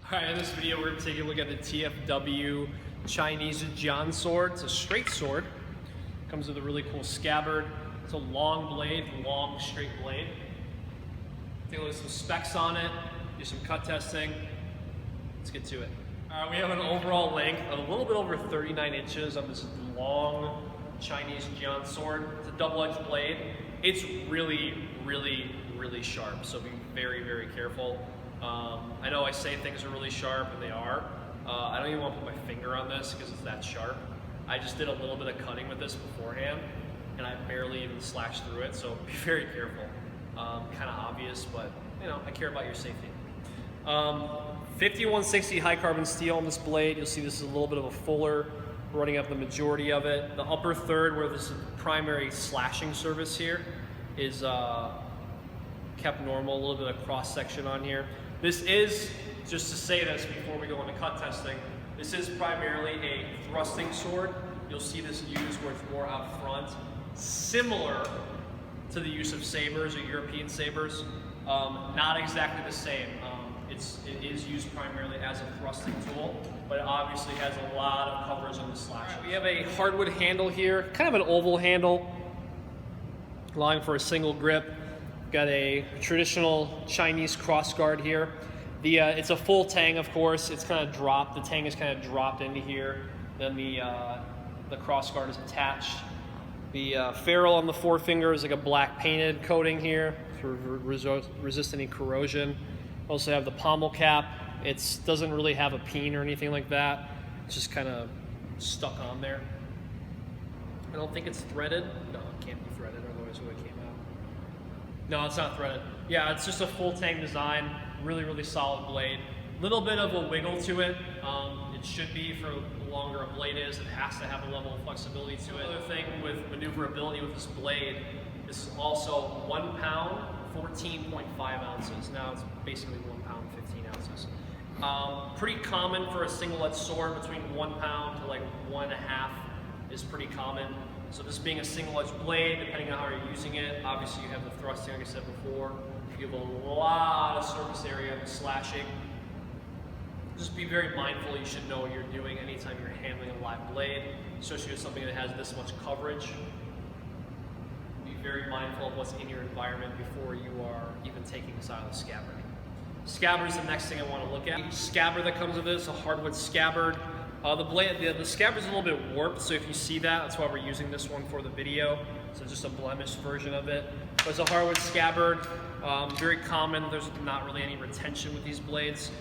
Alright, in this video we're going to take a look at the TFW Chinese Jian sword. It's a straight sword. Comes with a really cool scabbard. It's a long blade, long straight blade. Take a look at some specs on it, do some cut testing. Let's get to it. Alright, we have an overall length of a little bit over 39 inches on this long Chinese Jian sword. It's a double-edged blade. It's really sharp, so be very careful. I know I say things are really sharp, and they are. I don't even want to put my finger on this because it's that sharp. I just did a little bit of cutting with this beforehand, and I barely even slashed through it, so be very careful. Kind of obvious, but you know, I care about your safety. 5160 high carbon steel on this blade. You'll see this is a little bit of a fuller, running up the majority of it. The upper third, where this is the primary slashing surface here, is kept normal, a little bit of cross section on here. This is, just to say this before we go into cut testing, this is primarily a thrusting sword. You'll see this used where it's more out front, similar to the use of sabers or European sabers. Not exactly the same. It is used primarily as a thrusting tool, but it obviously has a lot of coverage on the slash. We have a hardwood handle here, kind of an oval handle, allowing for a single grip. Got a traditional Chinese cross guard here. It's a full tang, of course. It's kind of dropped. The tang is kind of dropped into here. Then the cross guard is attached. The ferrule on the forefinger is like a black painted coating here to resist any corrosion. Also have the pommel cap. It doesn't really have a peen or anything like that. It's just kind of stuck on there. I don't think it's threaded. No, it can't be threaded, otherwise it would have came out. No, it's not threaded. Yeah, it's just a full tang design. Really solid blade. Little bit of a wiggle to it. It should be, for the longer a blade is, it has to have a level of flexibility to it. Another thing with maneuverability with this blade, this is also 1 pound, 14.5 ounces. Now it's basically 1 pound, 15 ounces. Pretty common for a single-edged sword. Between 1 pound to like 1.5 is pretty common. So this being a single-edged blade, depending on how you're using it, obviously you have the thrusting, like I said before. You have a lot of surface area of slashing. Just be very mindful. You should know what you're doing anytime you're handling a live blade, especially with something that has this much coverage. Be very mindful of what's in your environment before you are even taking this out of the scabbard. Scabbard is the next thing I want to look at. Scabbard that comes with this, a hardwood scabbard. The scabbard is a little bit warped, so if you see that, that's why we're using this one for the video. So just a blemished version of it. But it's a hardwood scabbard, very common. There's not really any retention with these blades.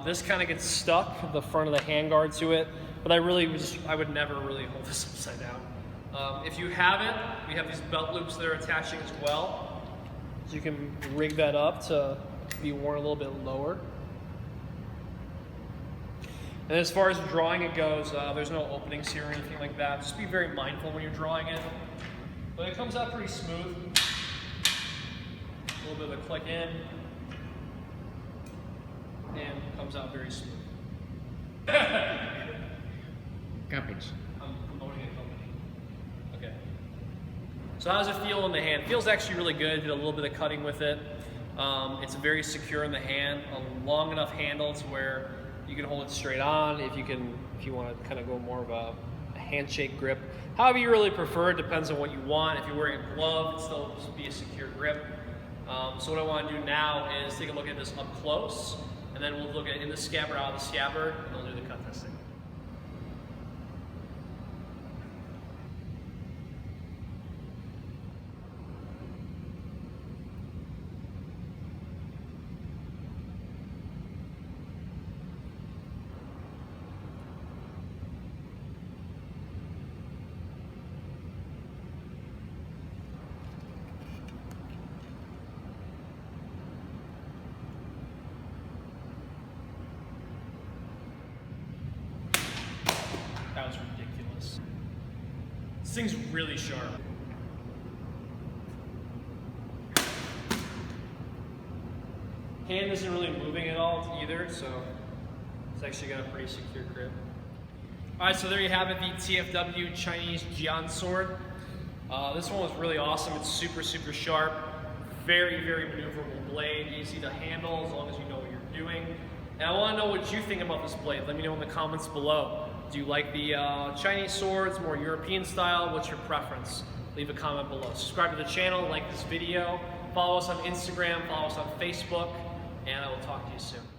This kind of gets stuck, the front of the handguard to it, but I would never really hold this upside down. If you have it, we have these belt loops that are attaching as well. So you can rig that up to be worn a little bit lower. And as far as drawing it goes, there's no openings here or anything like that. Just be very mindful when you're drawing it. But it comes out pretty smooth. A little bit of a click in. And comes out very smooth. Garbage. I'm promoting a company. Okay. So how does it feel in the hand? It feels actually really good. Did a little bit of cutting with it. It's very secure in the hand. A long enough handle to where you can hold it straight on. If you want to kind of go more of a handshake grip. However you really prefer, it depends on what you want. If you're wearing a glove, it'll still just be a secure grip. So what I want to do now is take a look at this up close, and then we'll look at in the scabbard, out of the scabbard, and we'll do the cut testing. That was ridiculous. This thing's really sharp. Hand isn't really moving at all either, so it's actually got a pretty secure grip. Alright, so there you have it, the TFW Chinese Jian sword. This one was really awesome. It's super sharp. Very maneuverable blade. Easy to handle as long as you know what you're doing. And I want to know what you think about this blade. Let me know in the comments below. Do you like the Chinese swords, more European style? What's your preference? Leave a comment below. Subscribe to the channel, like this video, follow us on Instagram, follow us on Facebook, and I will talk to you soon.